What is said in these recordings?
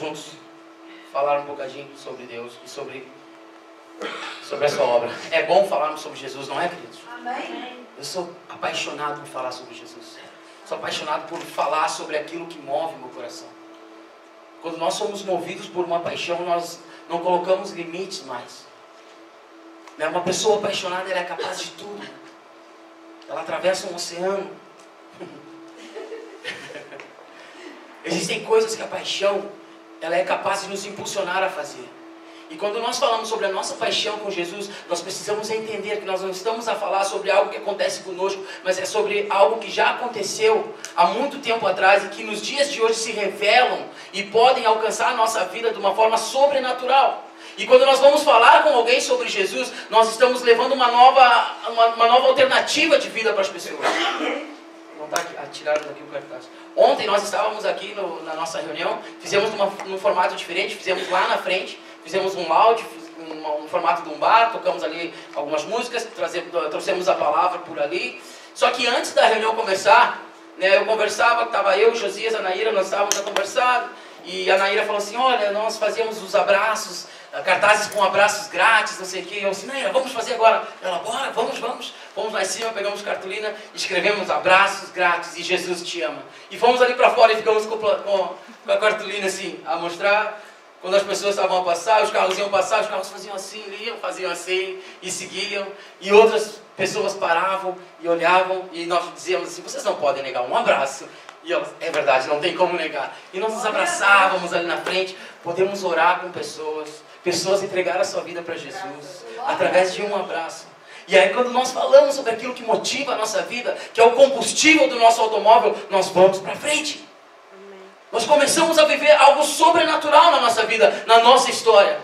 juntos falar um bocadinho sobre Deus e sobre a sua obra. É bom falarmos sobre Jesus, não é, queridos? Amém. Eu sou apaixonado por falar sobre Jesus. Sou apaixonado por falar sobre aquilo que move meu coração. Quando nós somos movidos por uma paixão, nós não colocamos limites mais. Uma pessoa apaixonada, ela é capaz de tudo. Ela atravessa um oceano. Existem coisas que a paixão, ela é capaz de nos impulsionar a fazer. E quando nós falamos sobre a nossa paixão com Jesus, nós precisamos entender que nós não estamos a falar sobre algo que acontece conosco, mas é sobre algo que já aconteceu há muito tempo atrás e que nos dias de hoje se revelam e podem alcançar a nossa vida de uma forma sobrenatural. E quando nós vamos falar com alguém sobre Jesus, nós estamos levando uma nova alternativa de vida para as pessoas. Não está atirado daqui o cartaz. Ontem nós estávamos aqui na nossa reunião, fizemos num formato diferente, fizemos lá na frente, fizemos um áudio, um formato de um bar, tocamos ali algumas músicas, trouxemos a palavra por ali. Só que antes da reunião começar, eu conversava, estava eu, Josias, a Naira, nós estávamos a conversar, e a Naira falou assim, olha, nós fazíamos os abraços, cartazes com abraços grátis, não sei o que. Eu disse, Naira, vamos fazer agora. Ela, bora, vamos. Fomos lá em cima, pegamos cartolina, escrevemos abraços grátis e Jesus te ama. E fomos ali para fora e ficamos com a cartolina assim, a mostrar. Quando as pessoas estavam a passar, os carros iam passar, os carros faziam assim, faziam assim e seguiam. E outras pessoas paravam e olhavam e nós dizíamos assim, vocês não podem negar um abraço. E elas, é verdade, não tem como negar. E nós nos abraçávamos ali na frente, podemos orar com pessoas entregaram a sua vida para Jesus, através de um abraço. E aí quando nós falamos sobre aquilo que motiva a nossa vida, que é o combustível do nosso automóvel, nós vamos para frente. Nós começamos a viver algo sobrenatural na nossa vida, na nossa história.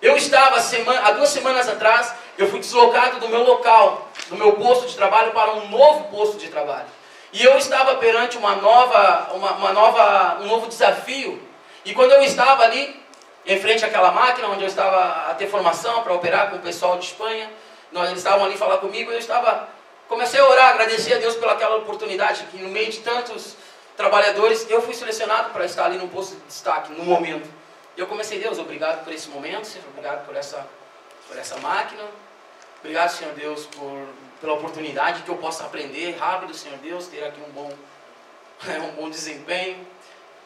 Eu estava, há 2 semanas atrás, eu fui deslocado do meu local, do meu posto de trabalho para um novo posto de trabalho. E eu estava perante um novo desafio. E quando eu estava ali, em frente àquela máquina, onde eu estava a ter formação para operar com o pessoal de Espanha, eles estavam ali falar comigo, e comecei a orar, agradecer a Deus pelaquela oportunidade, que no meio de tantos trabalhadores, eu fui selecionado para estar ali num posto de destaque, no momento. E eu comecei, Deus, obrigado por esse momento, Senhor, obrigado por essa máquina, obrigado, Senhor Deus, pela oportunidade que eu possa aprender rápido, Senhor Deus, ter aqui um bom desempenho.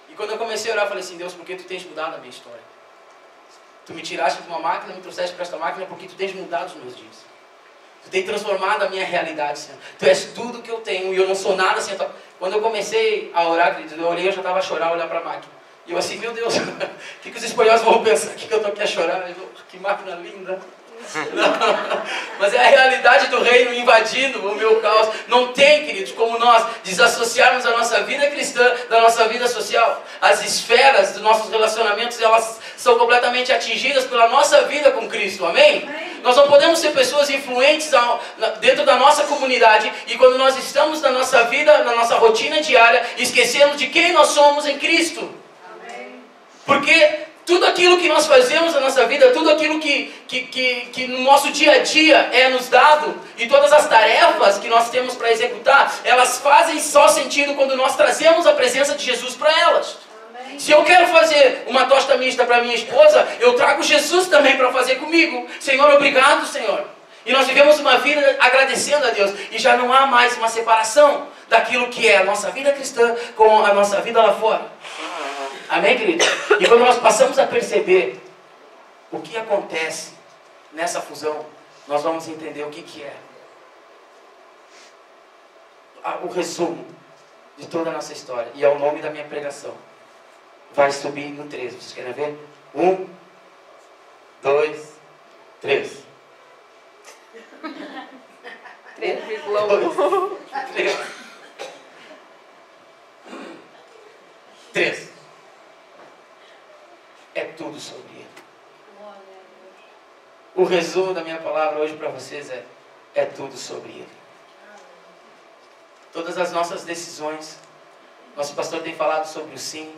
E quando eu comecei a orar, eu falei assim, Deus, por que Tu tens mudado a minha história? Tu me tiraste de uma máquina, me trouxeste para esta máquina, porque Tu tens mudado os meus dias. Tu tens transformado a minha realidade, Senhor. Tu és tudo que eu tenho e eu não sou nada sem a Tua... Quando eu comecei a orar, querido, eu olhei, eu já estava a chorar, olhar para a máquina. E eu assim, meu Deus, o que os espanhóis vão pensar que eu estou aqui a chorar? Que máquina linda. Não, mas é a realidade do reino invadindo o meu caos. Não tem, queridos, como nós desassociarmos a nossa vida cristã da nossa vida social. As esferas dos nossos relacionamentos, elas são completamente atingidas pela nossa vida com Cristo, amém? Nós não podemos ser pessoas influentes dentro da nossa comunidade e quando nós estamos na nossa vida, na nossa rotina diária, esquecemos de quem nós somos em Cristo. Porque tudo aquilo que nós fazemos na nossa vida, tudo aquilo que no nosso dia a dia é nos dado, e todas as tarefas que nós temos para executar, elas fazem só sentido quando nós trazemos a presença de Jesus para elas. Amém. Se eu quero fazer uma tosta mista para minha esposa, eu trago Jesus também para fazer comigo. Senhor, obrigado, Senhor. E nós vivemos uma vida agradecendo a Deus, e já não há mais uma separação daquilo que é a nossa vida cristã com a nossa vida lá fora. Amém, querido? E quando nós passamos a perceber o que acontece nessa fusão, nós vamos entender o que é o resumo de toda a nossa história. E é o nome da minha pregação. Vai subir no 13. Vocês querem ver? 1, 2, 3. 3,1. 3. É tudo sobre Ele. O resumo da minha palavra hoje para vocês é tudo sobre Ele. Todas as nossas decisões, nosso pastor tem falado sobre o sim,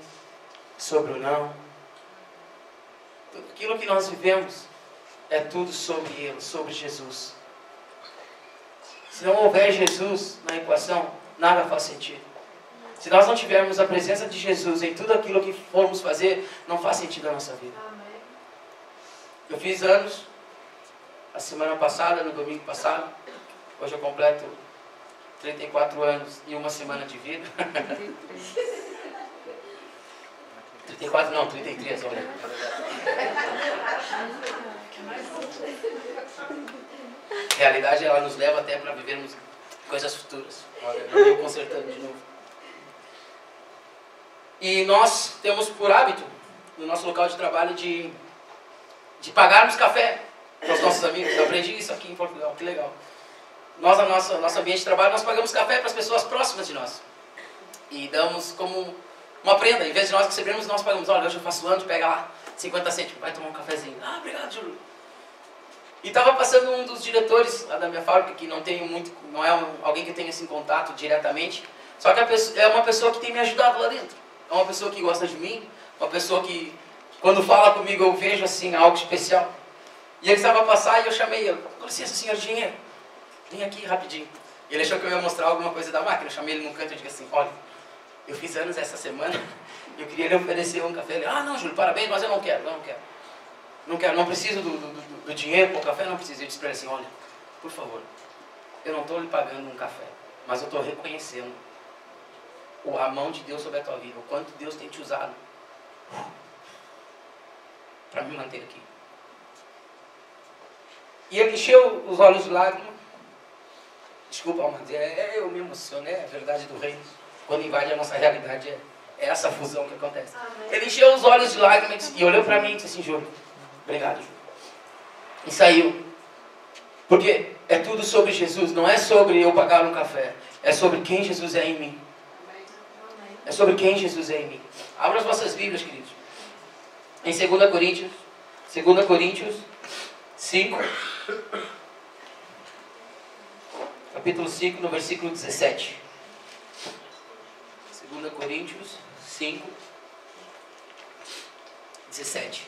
sobre o não. Tudo aquilo que nós vivemos é tudo sobre Ele, sobre Jesus. Se não houver Jesus na equação, nada faz sentido. Se nós não tivermos a presença de Jesus em tudo aquilo que formos fazer, não faz sentido a nossa vida. Amém. Eu fiz anos, a semana passada, no domingo passado. Hoje eu completo 34 anos e uma semana de vida. 34 não, 33, olha. A realidade, ela nos leva até para vivermos coisas futuras. Olha, eu consertando de novo. E nós temos por hábito, no nosso local de trabalho, de pagarmos café para os nossos amigos. Eu aprendi isso aqui em Portugal, que legal. Nós, no nosso ambiente de trabalho, nós pagamos café para as pessoas próximas de nós. E damos como uma prenda. Em vez de nós recebemos, nós pagamos. Olha, hoje eu faço lunch, pega lá 50 cêntimos, vai tomar um cafezinho. Ah, obrigado, Júlio. E estava passando um dos diretores lá da minha fábrica, que não é alguém que eu tenho assim contato diretamente. Só que é uma pessoa que tem me ajudado lá dentro. É uma pessoa que gosta de mim, uma pessoa que, quando fala comigo, eu vejo assim algo especial. E ele estava a passar e eu chamei ele. Com licença, senhor engenheiro, vem aqui rapidinho. E ele achou que eu ia mostrar alguma coisa da máquina. Eu chamei ele num canto e disse assim, olha, eu fiz anos essa semana e eu queria lhe oferecer um café. Ele, ah, não, Júlio, parabéns, mas eu não quero. Não preciso do dinheiro para o café, não preciso. Eu disse para ele assim, olha, por favor, eu não estou lhe pagando um café, mas eu estou reconhecendo a mão de Deus sobre a tua vida, o quanto Deus tem te usado para me manter aqui. E ele encheu os olhos de lágrimas. Desculpa, mas eu me emociono, é a verdade do reino. Quando invade a nossa realidade, é essa fusão que acontece. Amém. Ele encheu os olhos de lágrimas e olhou para mim e disse assim, Júlio, obrigado, Júlio. E saiu. Porque é tudo sobre Jesus, não é sobre eu pagar um café. É sobre quem Jesus é em mim. É sobre quem Jesus é em mim. Abra as vossas Bíblias, queridos. Em 2 Coríntios 5, capítulo 5, no versículo 17. 2 Coríntios 5, 17.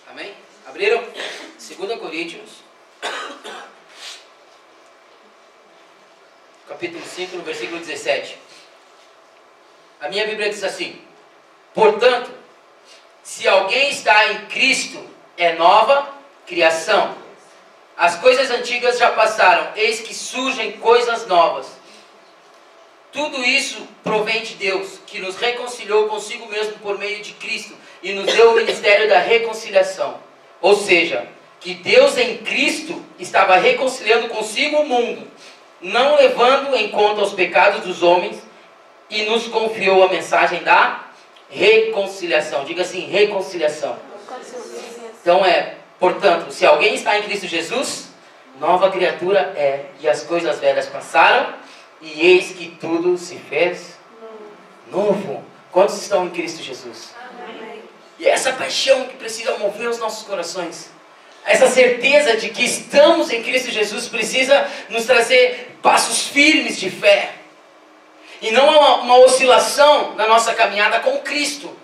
Amém? Abriram? 2 Coríntios, capítulo 5, no versículo 17. A minha Bíblia diz assim: portanto, se alguém está em Cristo, é nova criação. As coisas antigas já passaram, eis que surgem coisas novas. Tudo isso provém de Deus, que nos reconciliou consigo mesmo por meio de Cristo e nos deu o ministério da reconciliação. Ou seja, que Deus em Cristo estava reconciliando consigo o mundo, não levando em conta os pecados dos homens, e nos confiou a mensagem da reconciliação. Diga assim, reconciliação. Então portanto, se alguém está em Cristo Jesus, nova criatura é, e as coisas velhas passaram, e eis que tudo se fez novo. Quantos estão em Cristo Jesus? Amém. E essa paixão que precisa mover os nossos corações, essa certeza de que estamos em Cristo Jesus, precisa nos trazer passos firmes de fé. E não uma oscilação na nossa caminhada com Cristo.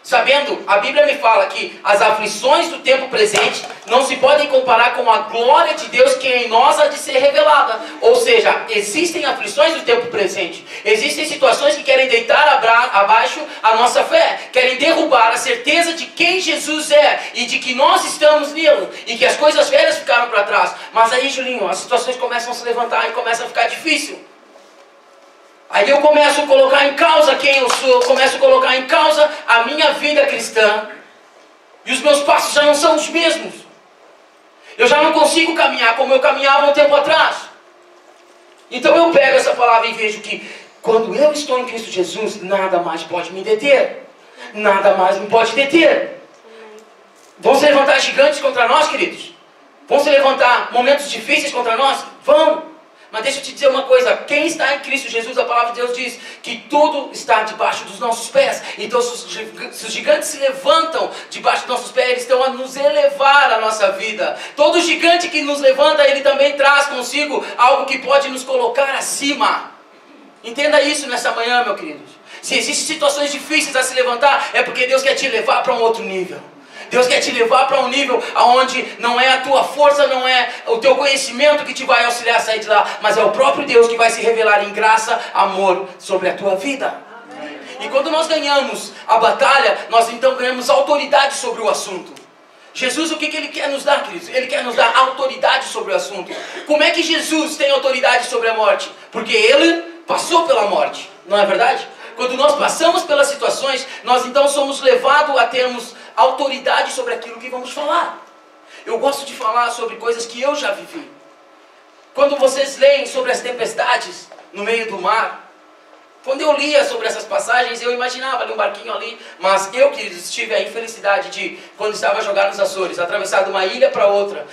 Sabendo, a Bíblia me fala que as aflições do tempo presente não se podem comparar com a glória de Deus que em nós há de ser revelada. Ou seja, existem aflições do tempo presente. Existem situações que querem deitar abaixo a nossa fé. Querem derrubar a certeza de quem Jesus é e de que nós estamos nele. E que as coisas velhas ficaram para trás. Mas aí, Julinho, as situações começam a se levantar e começa a ficar difícil. Aí eu começo a colocar em causa quem eu sou, começo a colocar em causa a minha vida cristã. E os meus passos já não são os mesmos. Eu já não consigo caminhar como eu caminhava um tempo atrás. Então eu pego essa palavra e vejo que quando eu estou em Cristo Jesus, nada mais pode me deter. Nada mais me pode deter. Vão se levantar gigantes contra nós, queridos? Vão se levantar momentos difíceis contra nós? Vão. Mas deixa eu te dizer uma coisa, quem está em Cristo Jesus, a palavra de Deus diz que tudo está debaixo dos nossos pés. Então se os gigantes se levantam debaixo dos nossos pés, eles estão a nos elevar a nossa vida. Todo gigante que nos levanta, ele também traz consigo algo que pode nos colocar acima. Entenda isso nessa manhã, meu querido. Se existem situações difíceis a se levantar, é porque Deus quer te levar para um outro nível. Deus quer te levar para um nível onde não é a tua força, não é o teu conhecimento que te vai auxiliar a sair de lá, mas é o próprio Deus que vai se revelar em graça, amor sobre a tua vida. Amém. E quando nós ganhamos a batalha, nós então ganhamos autoridade sobre o assunto. Jesus, o que Ele quer nos dar, queridos? Ele quer nos dar autoridade sobre o assunto. Como é que Jesus tem autoridade sobre a morte? Porque Ele passou pela morte, não é verdade? Quando nós passamos pelas situações, nós então somos levados a termos autoridade sobre aquilo que vamos falar. Eu gosto de falar sobre coisas que eu já vivi. Quando vocês leem sobre as tempestades no meio do mar, quando eu lia sobre essas passagens, eu imaginava ali um barquinho ali, mas eu que tive a infelicidade de, quando estava jogado nos Açores, atravessar de uma ilha para outra,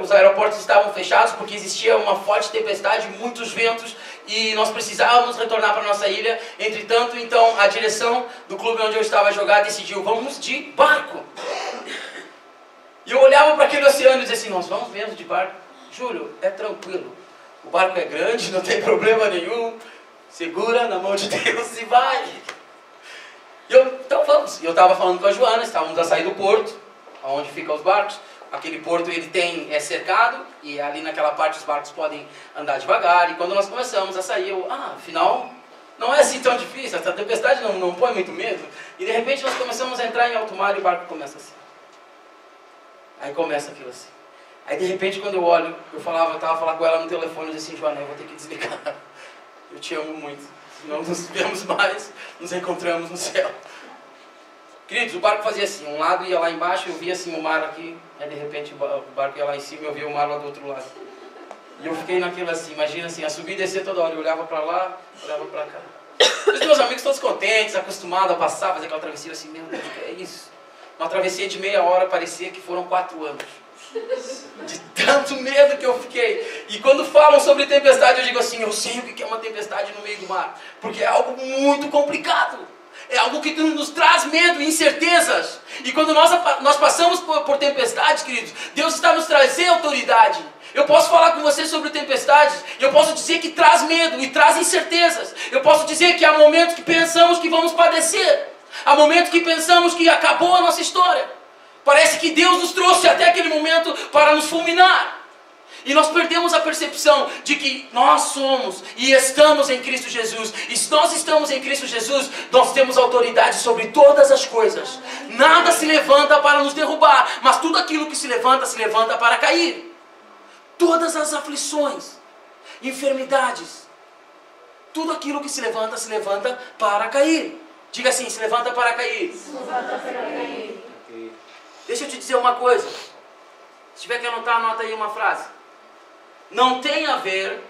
os aeroportos estavam fechados porque existia uma forte tempestade, muitos ventos, e nós precisávamos retornar para a nossa ilha. Entretanto, então, a direção do clube onde eu estava a jogar decidiu, vamos de barco. E eu olhava para aquele oceano e dizia assim, nós vamos mesmo de barco? Júlio, é tranquilo, o barco é grande, não tem problema nenhum, segura na mão de Deus e vai. Então vamos. E eu estava falando com a Joana, estávamos a sair do porto, onde ficam os barcos. Aquele porto ele é cercado, e ali naquela parte os barcos podem andar devagar. E quando nós começamos a sair, afinal, não é assim tão difícil, essa tempestade não põe muito medo. E de repente nós começamos a entrar em alto mar e o barco começa assim. Aí começa aquilo assim. Aí de repente quando eu olho, eu estava a falar com ela no telefone, eu disse assim, Joana, eu vou ter que desligar. Eu te amo muito. Se não nos vemos mais, nos encontramos no céu. Queridos, o barco fazia assim, um lado ia lá embaixo, eu via assim o mar aqui, aí de repente o barco ia lá em cima e eu via o mar lá do outro lado. E eu fiquei naquilo assim, imagina assim, a subir e descer toda hora, eu olhava para lá, olhava para cá. Os meus amigos todos contentes, acostumados a passar, fazer aquela travessia assim, meu Deus, o que é isso? Uma travessia de meia hora, parecia que foram 4 anos. De tanto medo que eu fiquei. E quando falam sobre tempestade, eu digo assim, eu sei o que é uma tempestade no meio do mar, porque é algo muito complicado. É algo que nos traz medo e incertezas. E quando nós passamos por tempestades, queridos, Deus está nos trazendo autoridade. Eu posso falar com você sobre tempestades, e eu posso dizer que traz medo e traz incertezas. Eu posso dizer que há momentos que pensamos que vamos padecer. Há momentos que pensamos que acabou a nossa história. Parece que Deus nos trouxe até aquele momento para nos fulminar. E nós perdemos a percepção de que nós somos e estamos em Cristo Jesus. E se nós estamos em Cristo Jesus, nós temos autoridade sobre todas as coisas. Nada se levanta para nos derrubar, mas tudo aquilo que se levanta para cair. Todas as aflições, enfermidades, tudo aquilo que se levanta para cair. Diga assim, se levanta para cair. Se levanta para cair. Deixa eu te dizer uma coisa. Se tiver que anotar, anota aí uma frase. Não tem a ver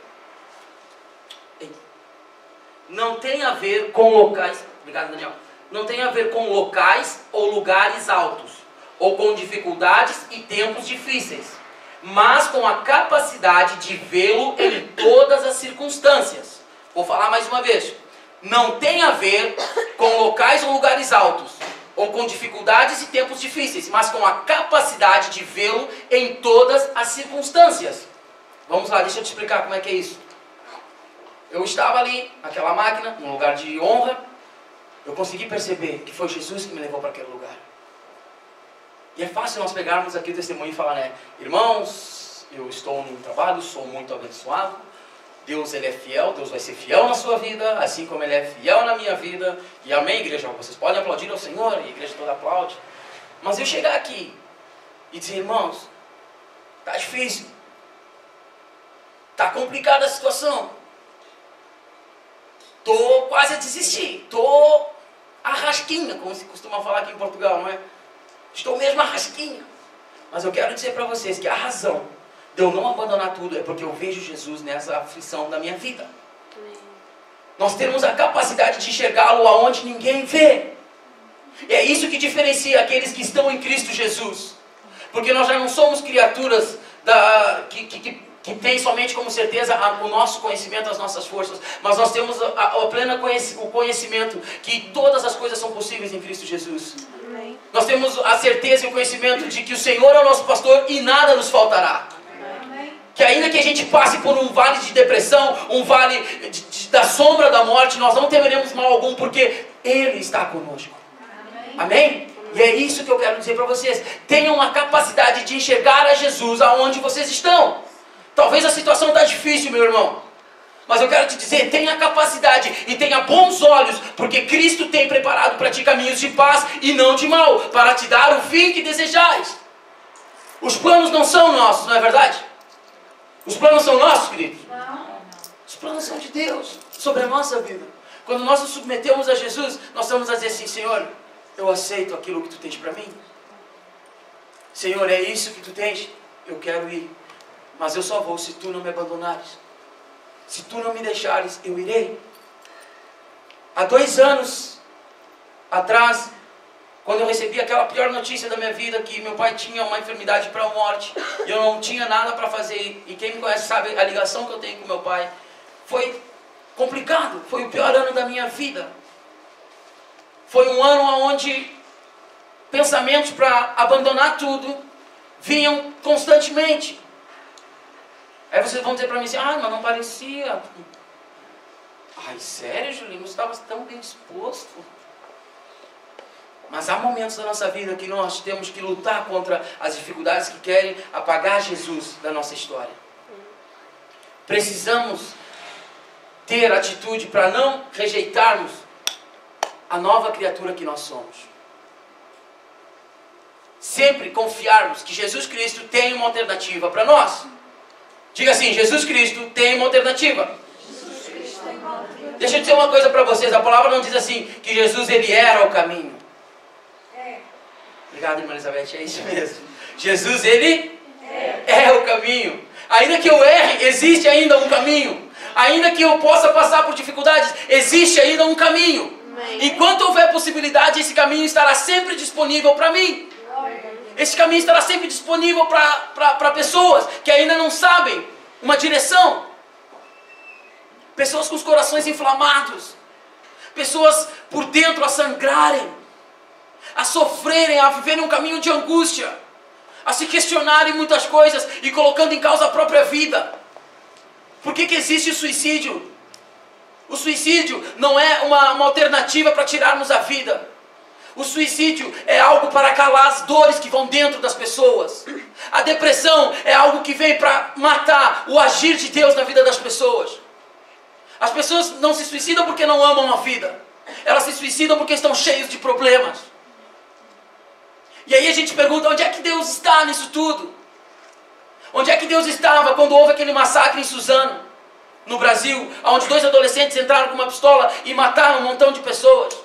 com locais. Obrigado, Daniel. Não tem a ver com locais ou lugares altos, ou com dificuldades e tempos difíceis, mas com a capacidade de vê-lo em todas as circunstâncias. Vou falar mais uma vez. Não tem a ver com locais ou lugares altos, ou com dificuldades e tempos difíceis, mas com a capacidade de vê-lo em todas as circunstâncias. Vamos lá, deixa eu te explicar como é que é isso. Eu estava ali, naquela máquina, num lugar de honra. Eu consegui perceber que foi Jesus que me levou para aquele lugar. E é fácil nós pegarmos aqui o testemunho e falar, né? Irmãos, eu estou num trabalho, sou muito abençoado. Deus, Ele é fiel, Deus vai ser fiel na sua vida, assim como Ele é fiel na minha vida. E amém, igreja? Vocês podem aplaudir ao Senhor, e a igreja toda aplaude. Mas eu chegar aqui e dizer, irmãos, está difícil. Está complicada a situação. Estou quase a desistir. Estou a rasquinha, como se costuma falar aqui em Portugal, não é? Estou mesmo a rasquinha. Mas eu quero dizer para vocês que a razão de eu não abandonar tudo é porque eu vejo Jesus nessa aflição da minha vida. Nós temos a capacidade de enxergá-lo aonde ninguém vê. E é isso que diferencia aqueles que estão em Cristo Jesus. Porque nós já não somos criaturas que tem somente como certeza o nosso conhecimento, as nossas forças, mas nós temos o conhecimento que todas as coisas são possíveis em Cristo Jesus. Amém. Nós temos a certeza e o conhecimento de que o Senhor é o nosso pastor e nada nos faltará. Amém. Que ainda que a gente passe por um vale de depressão, um vale da sombra da morte, nós não temeremos mal algum, porque Ele está conosco. Amém? E é isso que eu quero dizer para vocês. Tenham a capacidade de enxergar a Jesus aonde vocês estão. Talvez a situação está difícil, meu irmão. Mas eu quero te dizer, tenha capacidade e tenha bons olhos, porque Cristo tem preparado para ti caminhos de paz e não de mal, para te dar o fim que desejais. Os planos não são nossos, não é verdade? Os planos são nossos, queridos? Não. Os planos são de Deus, sobre a nossa vida. Quando nós nos submetemos a Jesus, nós estamos a dizer assim: Senhor, eu aceito aquilo que Tu tens para mim. Senhor, é isso que Tu tens? Eu quero ir. Mas eu só vou se Tu não me abandonares. Se Tu não me deixares, eu irei. Há 2 anos atrás, quando eu recebi aquela pior notícia da minha vida, que meu pai tinha uma enfermidade para a morte, e eu não tinha nada para fazer, e quem me conhece sabe a ligação que eu tenho com meu pai, foi complicado, foi o pior ano da minha vida. Foi um ano onde pensamentos para abandonar tudo vinham constantemente. Aí vocês vão dizer para mim assim: mas não parecia. Ai, sério, Julinho? Você estava tão bem disposto. Mas há momentos da nossa vida que nós temos que lutar contra as dificuldades que querem apagar Jesus da nossa história. Precisamos ter atitude para não rejeitarmos a nova criatura que nós somos. Sempre confiarmos que Jesus Cristo tem uma alternativa para nós. Diga assim: Jesus Cristo tem uma alternativa. Deixa eu dizer uma coisa para vocês. A palavra não diz assim que Jesus ele era o caminho. Obrigado, irmã Elizabeth, é isso mesmo. Jesus ele é o caminho. Ainda que eu erre, existe ainda um caminho. Ainda que eu possa passar por dificuldades, existe ainda um caminho. Enquanto houver possibilidade, esse caminho estará sempre disponível para mim. Esse caminho estará sempre disponível para pessoas que ainda não sabem uma direção. Pessoas com os corações inflamados. Pessoas por dentro a sangrarem, a sofrerem, a viverem um caminho de angústia, a se questionarem muitas coisas e colocando em causa a própria vida. Por que existe o suicídio? O suicídio não é uma alternativa para tirarmos a vida. O suicídio é algo para calar as dores que vão dentro das pessoas. A depressão é algo que vem para matar o agir de Deus na vida das pessoas. As pessoas não se suicidam porque não amam a vida. Elas se suicidam porque estão cheios de problemas. E aí a gente pergunta: onde é que Deus está nisso tudo? Onde é que Deus estava quando houve aquele massacre em Suzano, no Brasil, onde 2 adolescentes entraram com uma pistola e mataram um montão de pessoas?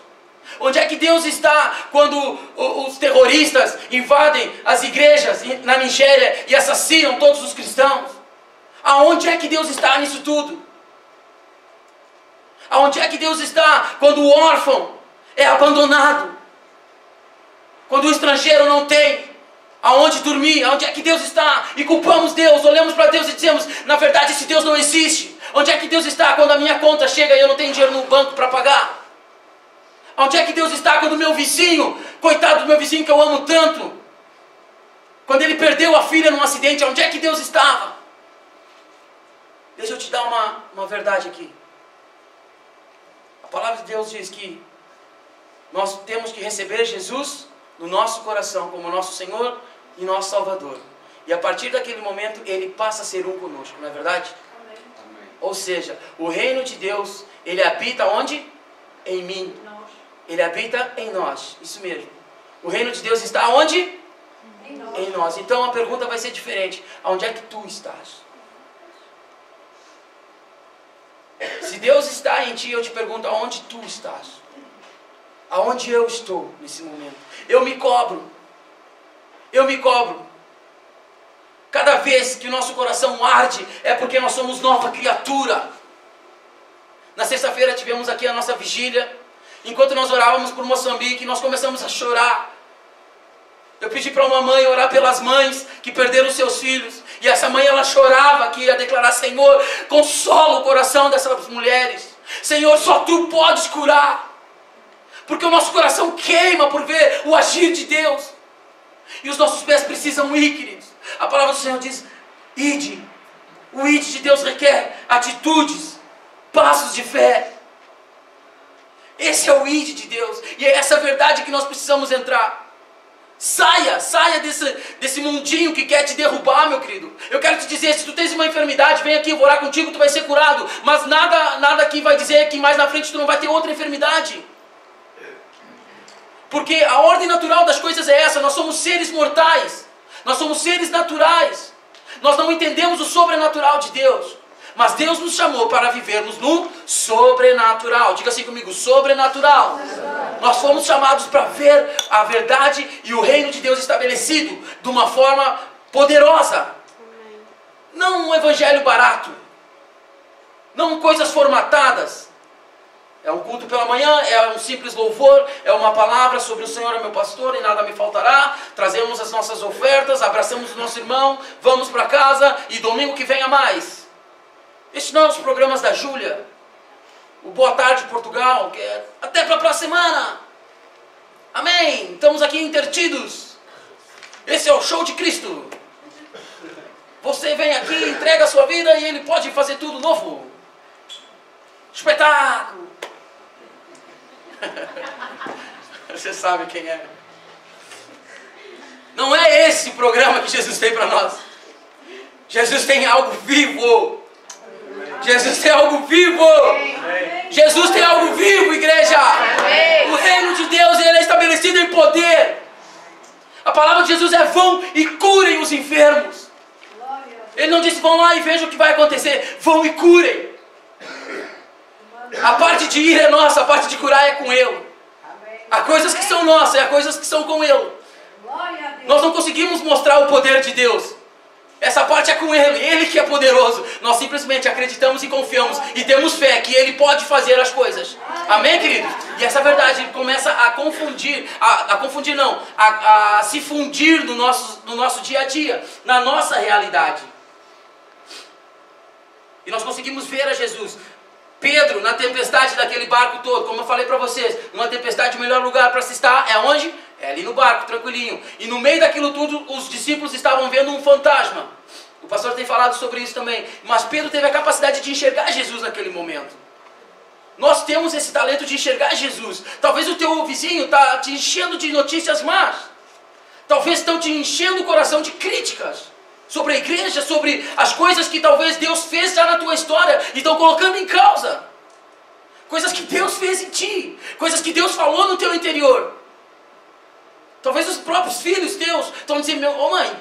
Onde é que Deus está quando os terroristas invadem as igrejas na Nigéria e assassinam todos os cristãos? Aonde é que Deus está nisso tudo? Aonde é que Deus está quando o órfão é abandonado? Quando o estrangeiro não tem aonde dormir? Aonde é que Deus está? E culpamos Deus, olhamos para Deus e dizemos: na verdade esse Deus não existe. Onde é que Deus está quando a minha conta chega e eu não tenho dinheiro no banco para pagar? Onde é que Deus está quando o meu vizinho, coitado do meu vizinho que eu amo tanto, quando ele perdeu a filha num acidente, onde é que Deus estava? Deixa eu te dar uma verdade aqui. A palavra de Deus diz que nós temos que receber Jesus no nosso coração como nosso Senhor e nosso Salvador. E a partir daquele momento Ele passa a ser um conosco, não é verdade? Amém. Ou seja, o reino de Deus, Ele habita onde? Em mim. Ele habita em nós, isso mesmo. O reino de Deus está onde? Em nós. Então a pergunta vai ser diferente: aonde é que tu estás? Se Deus está em ti, eu te pergunto: aonde tu estás? Aonde eu estou nesse momento? Eu me cobro. Cada vez que o nosso coração arde, é porque nós somos nova criatura. Na sexta-feira tivemos aqui a nossa vigília. Enquanto nós orávamos por Moçambique, nós começamos a chorar. Eu pedi para uma mãe orar pelas mães que perderam seus filhos. E essa mãe, ela chorava, que ia declarar: Senhor, consola o coração dessas mulheres. Senhor, só Tu podes curar. Porque o nosso coração queima por ver o agir de Deus. E os nossos pés precisam ir, queridos. A palavra do Senhor diz: ide. O ide de Deus requer atitudes. passos de fé. Esse é o ID de Deus, e é essa verdade que nós precisamos entrar. Saia desse mundinho que quer te derrubar, meu querido. Eu quero te dizer, se tu tens uma enfermidade, vem aqui, eu vou orar contigo, tu vai ser curado. Mas nada aqui vai dizer que mais na frente tu não vai ter outra enfermidade. Porque a ordem natural das coisas é essa, nós somos seres mortais. Nós somos seres naturais. Nós não entendemos o sobrenatural de Deus. Mas Deus nos chamou para vivermos no sobrenatural. Diga assim comigo, sobrenatural. Nós fomos chamados para ver a verdade e o reino de Deus estabelecido de uma forma poderosa. Não um evangelho barato. Não coisas formatadas. É um culto pela manhã, é um simples louvor, é uma palavra sobre o Senhor é meu pastor e nada me faltará. Trazemos as nossas ofertas, abraçamos o nosso irmão, vamos para casa e domingo que vem a mais. Estes não são os programas da Júlia, o Boa Tarde Portugal, que é até para a próxima semana. Amém. Estamos aqui intertidos. Esse é o show de Cristo. Você vem aqui, entrega a sua vida e Ele pode fazer tudo novo. Espetáculo. Você sabe quem é. Não é esse o programa que Jesus tem para nós. Jesus tem algo vivo. Jesus tem algo vivo. Jesus tem algo vivo, igreja. O reino de Deus, ele é estabelecido em poder. A palavra de Jesus é: vão e curem os enfermos. Ele não disse: vão lá e vejam o que vai acontecer. Vão e curem. A parte de ir é nossa, a parte de curar é com Ele. Há coisas que são nossas e há coisas que são com Ele. Nós não conseguimos mostrar o poder de Deus. Essa parte é com Ele, Ele que é poderoso. Nós simplesmente acreditamos e confiamos e temos fé que Ele pode fazer as coisas. Amém, queridos? E essa verdade começa a confundir, a se fundir no nosso dia a dia, na nossa realidade. E nós conseguimos ver a Jesus. Pedro, na tempestade daquele barco todo, como eu falei para vocês, numa tempestade o melhor lugar para se estar é onde? É ali no barco, tranquilinho. E no meio daquilo tudo, os discípulos estavam vendo um fantasma. O pastor tem falado sobre isso também. Mas Pedro teve a capacidade de enxergar Jesus naquele momento. Nós temos esse talento de enxergar Jesus. Talvez o teu vizinho está te enchendo de notícias más. Talvez estão te enchendo o coração de críticas sobre a igreja, sobre as coisas que talvez Deus fez já na tua história e estão colocando em causa. Coisas que Deus fez em ti. Coisas que Deus falou no teu interior. Talvez os próprios filhos teus estão dizendo: ô mãe,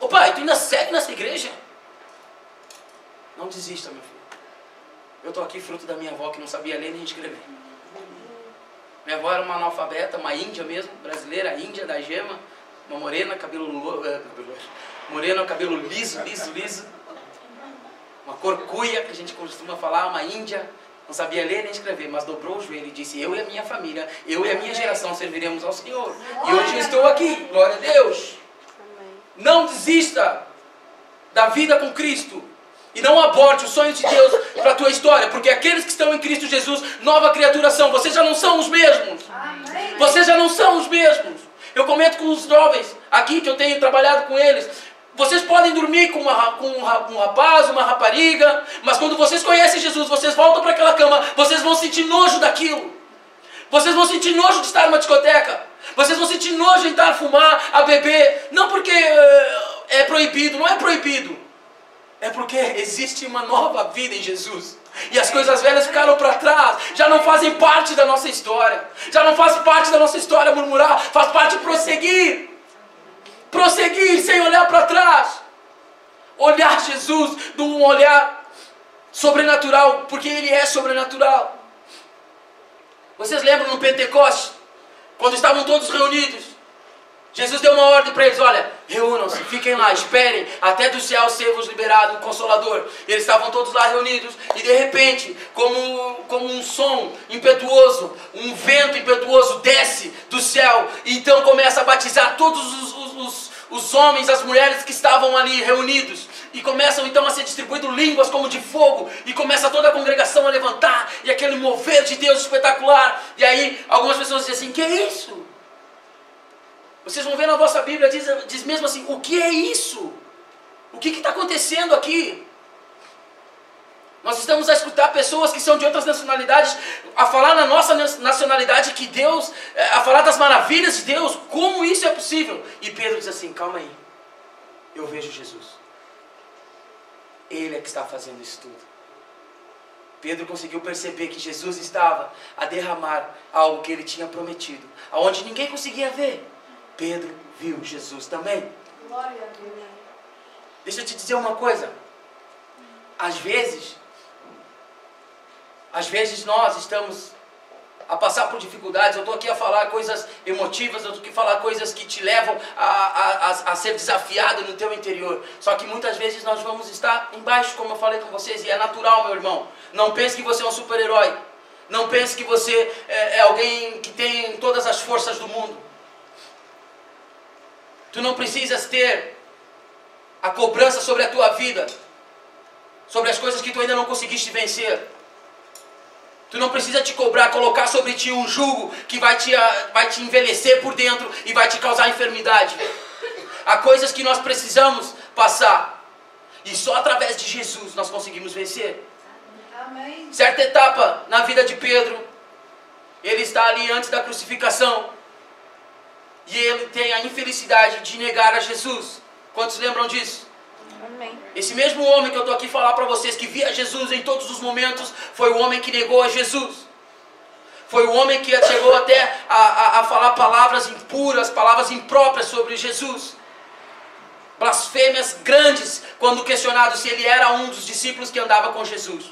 ô pai, tu ainda segue nessa igreja? Não desista, meu filho. Eu estou aqui fruto da minha avó que não sabia ler nem escrever. Minha avó era uma analfabeta, uma índia mesmo, brasileira, índia da gema, uma morena, cabelo liso. Uma corcuia, que a gente costuma falar, uma índia. Não sabia ler nem escrever, mas dobrou o joelho e disse: eu e a minha família, eu e a minha geração serviremos ao Senhor. E hoje eu estou aqui, glória a Deus. Não desista da vida com Cristo. E não aborte os sonhos de Deus para a tua história. Porque aqueles que estão em Cristo Jesus, nova criatura são. Vocês já não são os mesmos. Vocês já não são os mesmos. Eu comento com os jovens aqui, que eu tenho trabalhado com eles. Vocês podem dormir com um rapaz, uma rapariga, mas quando vocês conhecem Jesus, vocês voltam para aquela cama, vocês vão sentir nojo daquilo. Vocês vão sentir nojo de estar numa discoteca. Vocês vão sentir nojo em estar a fumar, a beber. Não porque é proibido, não é proibido. É porque existe uma nova vida em Jesus. E as coisas velhas ficaram para trás. Já não fazem parte da nossa história. Já não faz parte da nossa história murmurar. Faz parte prosseguir. Prosseguir sem olhar para trás. Olhar Jesus de um olhar sobrenatural, porque Ele é sobrenatural. Vocês lembram no Pentecostes, quando estavam todos reunidos, Jesus deu uma ordem para eles: olha, reúnam-se, fiquem lá, esperem até do céu ser vos liberado o Consolador. E eles estavam todos lá reunidos, e de repente, como um som impetuoso, um vento impetuoso desce do céu, e então começa a batizar todos os homens, as mulheres que estavam ali reunidos, e começam então a ser distribuídas línguas como de fogo, e começa toda a congregação a levantar, e aquele mover de Deus espetacular. E aí algumas pessoas dizem assim: que é isso? Vocês vão ver na vossa Bíblia, diz mesmo assim: o que é isso? O que está acontecendo aqui? Nós estamos a escutar pessoas que são de outras nacionalidades, a falar na nossa nacionalidade que Deus, a falar das maravilhas de Deus, como isso é possível. E Pedro diz assim, calma aí, eu vejo Jesus. Ele é que está fazendo isso tudo. Pedro conseguiu perceber que Jesus estava a derramar algo que ele tinha prometido, aonde ninguém conseguia ver. Pedro viu Jesus também. Glória a Deus. Deixa eu te dizer uma coisa. Às vezes nós estamos a passar por dificuldades. Eu estou aqui a falar coisas emotivas, eu estou aqui a falar coisas que te levam a ser desafiado no teu interior. Só que muitas vezes nós vamos estar embaixo, como eu falei com vocês, e é natural, meu irmão. Não pense que você é um super-herói. Não pense que você é alguém que tem todas as forças do mundo. Tu não precisas ter a cobrança sobre a tua vida, sobre as coisas que tu ainda não conseguiste vencer. Tu não precisa te cobrar, colocar sobre ti um jugo que vai te envelhecer por dentro e vai te causar enfermidade. Há coisas que nós precisamos passar. E só através de Jesus nós conseguimos vencer. Amém. Certa etapa na vida de Pedro, ele está ali antes da crucificação. E ele tem a infelicidade de negar a Jesus. Quantos lembram disso? Amém. Esse mesmo homem que eu estou aqui falar para vocês, que via Jesus em todos os momentos, foi o homem que negou a Jesus. Foi o homem que chegou até a falar palavras impuras, palavras impróprias sobre Jesus. Blasfêmias grandes, quando questionado se ele era um dos discípulos que andava com Jesus.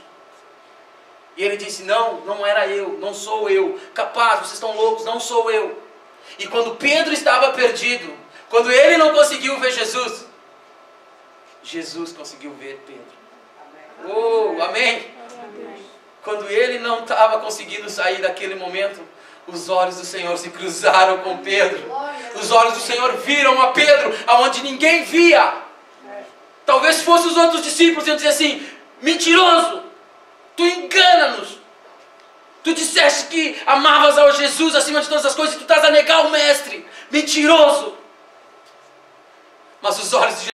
E ele disse, não era eu, não sou eu. Capaz, vocês estão loucos, não sou eu. E quando Pedro estava perdido, quando ele não conseguiu ver Jesus, Jesus conseguiu ver Pedro. Oh, amém? Quando ele não estava conseguindo sair daquele momento, os olhos do Senhor se cruzaram com Pedro. Os olhos do Senhor viram a Pedro aonde ninguém via. Talvez fossem os outros discípulos e iam dizer assim, mentiroso, tu engana-nos. Tu disseste que amavas ao Jesus acima de todas as coisas e tu estás a negar o mestre. Mentiroso. Mas os olhos de